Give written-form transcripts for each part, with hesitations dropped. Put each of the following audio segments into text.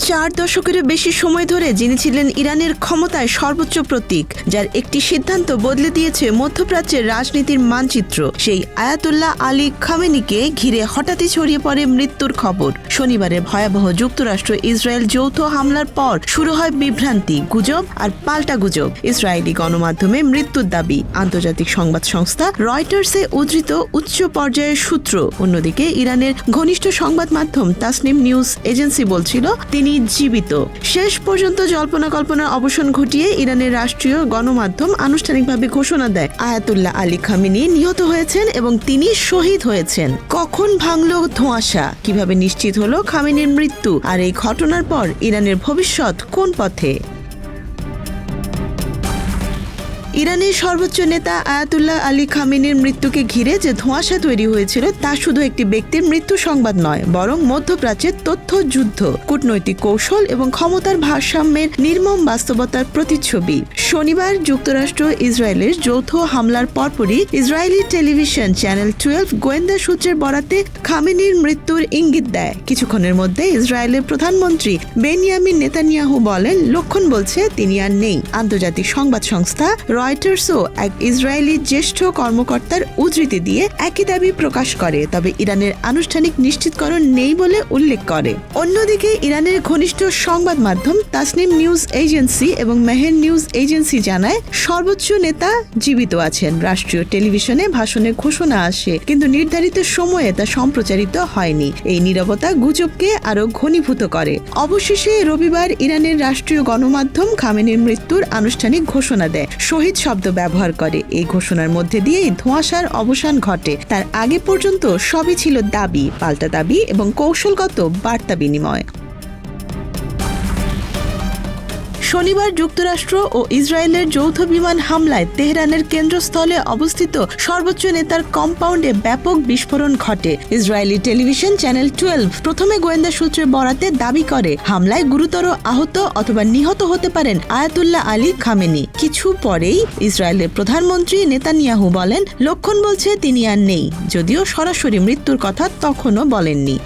4 দশকেরও বেশি সময় ধরে যিনি ছিলেন ইরানের ক্ষমতায় সর্বোচ্চ প্রতীক, যার একটি সিদ্ধান্ত বদলে দিয়েছে মধ্যপ্রাচ্যের রাজনীতির মানচিত্র, সেই আয়াতুল্লাহ আলী খামেনিকে ঘিরে হঠাৎই ছড়িয়ে পড়ে মৃত্যুর খবর। শনিবারের ভয়াবহ যুক্তরাষ্ট্র ইসরায়েল যৌথ হামলার পর শুরু হয় বিভ্রান্তি, গুজব আর পাল্টা গুজব। ইসরায়েলি গণমাধ্যমে মৃত্যুর দাবি, আন্তর্জাতিক সংবাদ সংস্থা রয়টার্সে উদ্ধৃত উচ্চ পর্যায়ের সূত্র। অন্যদিকে ইরানের ঘনিষ্ঠ সংবাদ মাধ্যম তাসনিম নিউজ এজেন্সি বলছিল তিনি জীবিত। শেষ পর্যন্ত জল্পনা কল্পনার অবসান ঘটিয়ে ইরানের রাষ্ট্রীয় গণমাধ্যম আনুষ্ঠানিকভাবে ঘোষণা দেয় আয়াতুল্লাহ আলী খামেনি নিহত হয়েছেন এবং তিনি শহীদ হয়েছেন। কখন ভাঙল ধোঁয়াশা, কিভাবে নিশ্চিত হলো খামেনির মৃত্যু, আর এই ঘটনার পর ইরানের ভবিষ্যৎ কোন পথে? ইরানের সর্বোচ্চ নেতা আয়াতুল্লাহ আলী খামেনির মৃত্যুকে ঘিরে যে ধোঁয়াশা তৈরি হয়েছিল তা শুধু একটি ব্যক্তির মৃত্যু সংবাদ নয়, বরং মধ্যপ্রাচ্যের তথ্য যুদ্ধ, কূটনৈতিক কৌশল এবং ক্ষমতার ভারসাম্যের নির্মম বাস্তবতার প্রতিচ্ছবি। শনিবার যুক্তরাষ্ট্র ইসরায়েলের যৌথ হামলার পরপরই ইসরায়েলি টেলিভিশন চ্যানেল 12 গোয়েন্দা সূত্রের বরাতে খামেনির মৃত্যুর ইঙ্গিত দেয়। কিছুক্ষণের মধ্যে ইসরায়েলের প্রধানমন্ত্রী বেনিয়ামিন নেতানিয়াহু বলেন, লক্ষণ বলছে তিনি আর নেই। আন্তর্জাতিক সংবাদ সংস্থা রয়টার্সও এক ইসরায়েলি জ্যেষ্ঠ কর্মকর্তার উদ্ধৃতি দিয়ে একই দাবি প্রকাশ করে, তবে ইরানের আনুষ্ঠানিক নিশ্চিতকরণ নেই বলে উল্লেখ করে। অন্যদিকে ইরানের ঘনিষ্ঠ সংবাদ মাধ্যম তাসনিম নিউজ এজেন্সি এবং মেহের নিউজ এজেন্সি জানায় সর্বোচ্চ নেতা জীবিত আছেন। রাষ্ট্রীয় টেলিভিশনে ভাষণের ঘোষণা আসে, কিন্তু নির্ধারিত সময়ে তা সম্প্রচারিত হয়নি। এই নীরবতা গুজবকে আরো ঘনীভূত করে। অবশেষে রবিবার ইরানের রাষ্ট্রীয় গণমাধ্যম খামেনির মৃত্যুর আনুষ্ঠানিক ঘোষণা দেয়, শহীদ শব্দ ব্যবহার করে। এই ঘোষণার মধ্যে দিয়েই ধোঁয়াশার অবসান ঘটে। তার আগে পর্যন্ত সবই ছিল দাবি, পাল্টা দাবি এবং কৌশলগত বার্তা বিনিময়। শনিবার যুক্তরাষ্ট্র ও ইসরায়েলের যৌথ বিমান হামলায় তেহরানের কেন্দ্রস্থলে অবস্থিত সর্বোচ্চ নেতার কম্পাউন্ডে ব্যাপক বিস্ফোরণ ঘটে। ইসরায়েলি টেলিভিশন চ্যানেল 12 প্রথমে গোয়েন্দা সূত্রের বরাতে দাবি করে হামলায় গুরুতর আহত অথবা নিহত হতে পারেন আয়াতুল্লাহ আলী খামেনি। কিছু পরেই ইসরায়েলের প্রধানমন্ত্রী নেতানিয়াহু বলেন, লক্ষণ বলছে তিনি আর নেই, যদিও সরাসরি মৃত্যুর কথা তখনও বলেননি।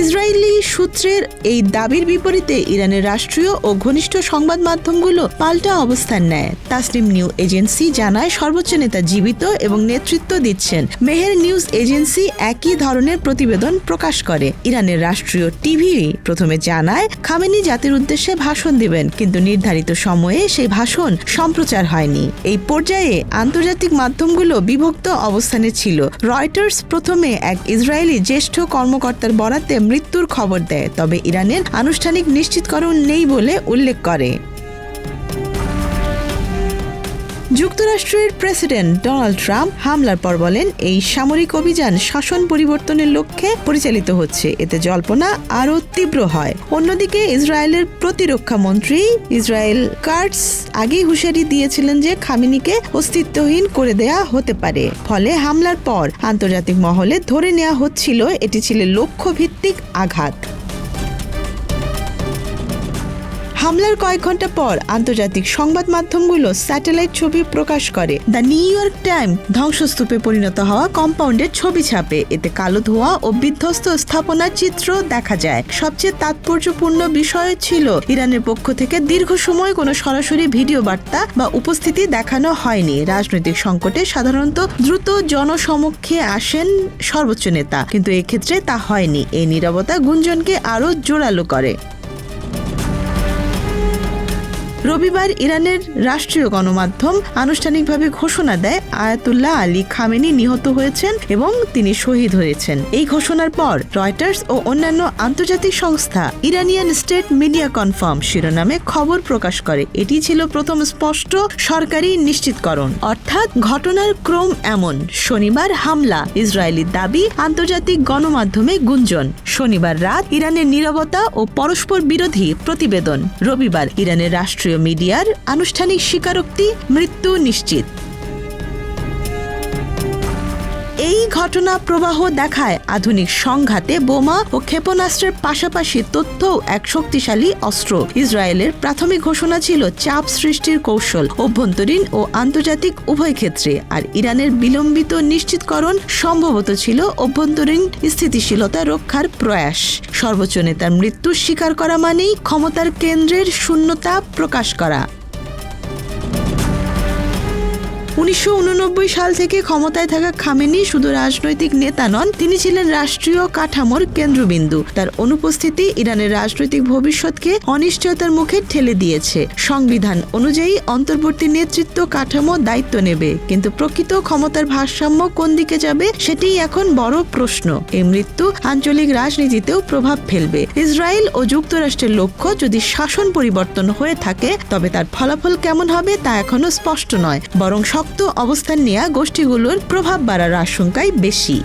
ইসরায়েলি সূত্রের এই দাবির বিপরীতে ইরানের রাষ্ট্রীয় ও ঘনিষ্ঠ সংবাদ মাধ্যমগুলো পাল্টা অবস্থান নেয়। তাসনিম নিউজ এজেন্সি জানায় সর্বোচ্চ নেতা জীবিত এবং নেতৃত্ব দিচ্ছেন। মেহের নিউজ এজেন্সি একই ধরনের প্রতিবেদন প্রকাশ করে। ইরানের রাষ্ট্রীয় টিভি প্রথমে জানায় খামেনি জাতির উদ্দেশ্যে ভাষণ দিবেন, কিন্তু নির্ধারিত সময়ে সেই ভাষণ সম্প্রচার হয়নি। এই পর্যায়ে আন্তর্জাতিক মাধ্যমগুলো বিভক্ত অবস্থানে ছিল। রয়টার্স প্রথমে এক ইসরায়েলি জ্যেষ্ঠ কর্মকর্তার বরাতে মৃত্যুর খবর দেয়, তবে ইরানের আনুষ্ঠানিক নিশ্চিতকরণ নেই বলে উল্লেখ করে। যুক্তরাষ্ট্রের প্রেসিডেন্ট ডোনাল্ড ট্রাম্প হামলার পর বলেন, এই সামরিক অভিযান শাসন পরিবর্তনের লক্ষ্যে পরিচালিত হচ্ছে, এতে জল্পনা আরও তীব্র হয়। অন্যদিকে ইসরায়েলের প্রতিরক্ষা মন্ত্রী ইসরায়েল কাটস আগেই হুঁশিয়ারি দিয়েছিলেন যে খামেনিকে অস্তিত্বহীন করে দেয়া হতে পারে। ফলে হামলার পর আন্তর্জাতিক মহলে ধরে নেওয়া হচ্ছিল এটি ছিল লক্ষ্যভিত্তিক আঘাত। হামলার কয়েক ঘন্টা পর আন্তর্জাতিক সংবাদ মাধ্যমগুলো স্যাটেলাইট ছবি প্রকাশ করে। দ্য নিউ ইয়র্ক টাইম ধ্বংসস্তূপে পরিণত হওয়া কম্পাউন্ডের ছবি ছাপে। এতে কালো ধোঁয়া ও বিধ্বস্ত স্থাপনার চিত্র দেখা যায়। সবচেয়ে তাৎপর্যপূর্ণ বিষয় ছিল ইরানের পক্ষ থেকে দীর্ঘ সময় কোনো সরাসরি ভিডিও বার্তা বা উপস্থিতি দেখানো হয়নি। রাজনৈতিক সংকটে সাধারণত দ্রুত জনসমক্ষে আসেন সর্বোচ্চ নেতা, কিন্তু এক্ষেত্রে তা হয়নি। এই নীরবতা গুঞ্জনকে আরও জোরালো করে। রবিবার ইরানের রাষ্ট্রীয় গণমাধ্যম আনুষ্ঠানিকভাবে ঘোষণা দেয় আয়াতুল্লাহ আলী খামেনি নিহত হয়েছেন এবং তিনি শহীদ হয়েছেন। এই ঘোষণার পর রয়টার্স ও অন্যান্য আন্তর্জাতিক সংস্থা ইরানিয়ান স্টেট মিডিয়া কনফার্ম শিরোনামে খবর প্রকাশ করে। এটি ছিল প্রথম স্পষ্ট সরকারি নিশ্চিতকরণ, অর্থাৎ ঘটনার ক্রম এমন: শনিবার হামলা, ইসরায়েলি দাবি, আন্তর্জাতিক গণমাধ্যমে গুঞ্জন। শনিবার রাত ইরানের নীরবতা ও পরস্পর বিরোধী প্রতিবেদন। রবিবার ইরানের রাষ্ট্রীয় মিডিয়ার আনুষ্ঠানিক স্বীকারোক্তি, মৃত্যু নিশ্চিত। এই ঘটনা প্রবাহ দেখায় আধুনিক সংঘাতে বোমা ও ক্ষেপণাস্ত্রের পাশাপাশি তথ্যও এক শক্তিশালী অস্ত্র। ইসরায়েলের প্রাথমিক ঘোষণা ছিল চাপ সৃষ্টির কৌশল, অভ্যন্তরীণ ও আন্তর্জাতিক উভয় ক্ষেত্রে, আর ইরানের বিলম্বিত নিশ্চিতকরণ সম্ভবত ছিল অভ্যন্তরীণ স্থিতিশীলতা রক্ষার প্রয়াস। সর্বোচ্চ নেতার মৃত্যু স্বীকার করা মানেই ক্ষমতার কেন্দ্রের শূন্যতা প্রকাশ করা। 1989 সাল থেকে ক্ষমতায় থাকা খামেনি শুধু রাজনৈতিক নেতা নন, তিনি ছিলেন রাষ্ট্রীয় কাঠামোর কেন্দ্রবিন্দু। তার অনুপস্থিতি ইরানের রাজনৈতিক ভবিষ্যৎকে অনিশ্চয়তার মুখে ঠেলে দিয়েছে। সংবিধান অনুযায়ী অন্তর্বর্তী নেতৃত্ব কাঠামো দায়িত্ব নেবে, কিন্তু প্রকৃত ক্ষমতার ভারসাম্য কোন দিকে যাবে সেটিই এখন বড় প্রশ্ন। এই মৃত্যু আঞ্চলিক রাজনীতিতেও প্রভাব ফেলবে। ইসরায়েল ও যুক্তরাষ্ট্রের লক্ষ্য যদি শাসন পরিবর্তন হয়ে থাকে, তবে তার ফলাফল কেমন হবে তা এখনো স্পষ্ট নয়, বরং শক্ত অবস্থান নেওয়া গোষ্ঠীগুলোর প্রভাব বাড়ার আশঙ্কাই বেশি।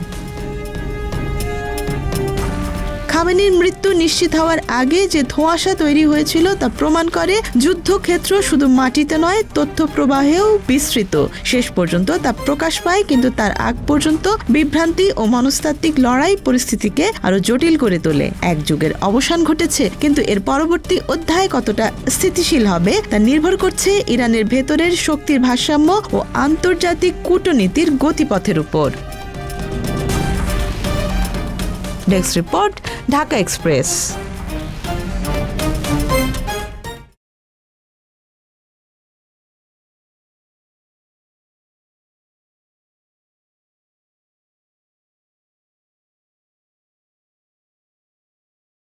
খামেনির মৃত্যু নিশ্চিত হওয়ার আগে যে ধোঁয়াশা তৈরি হয়েছিল তা প্রমাণ করে যুদ্ধক্ষেত্র শুধু মাটিতে নয়, তথ্য প্রবাহেও বিস্তৃত। শেষ পর্যন্ত তা প্রকাশ পায়, কিন্তু তার আগ পর্যন্ত বিভ্রান্তি ও মনস্তাত্ত্বিক লড়াই পরিস্থিতিকে আরো জটিল করে তোলে। এক যুগের অবসান ঘটেছে, কিন্তু এর পরবর্তী অধ্যায় কতটা স্থিতিশীল হবে তা নির্ভর করছে ইরানের ভেতরের শক্তির ভারসাম্য ও আন্তর্জাতিক কূটনীতির গতিপথের উপর। Desk report, Dhaka express.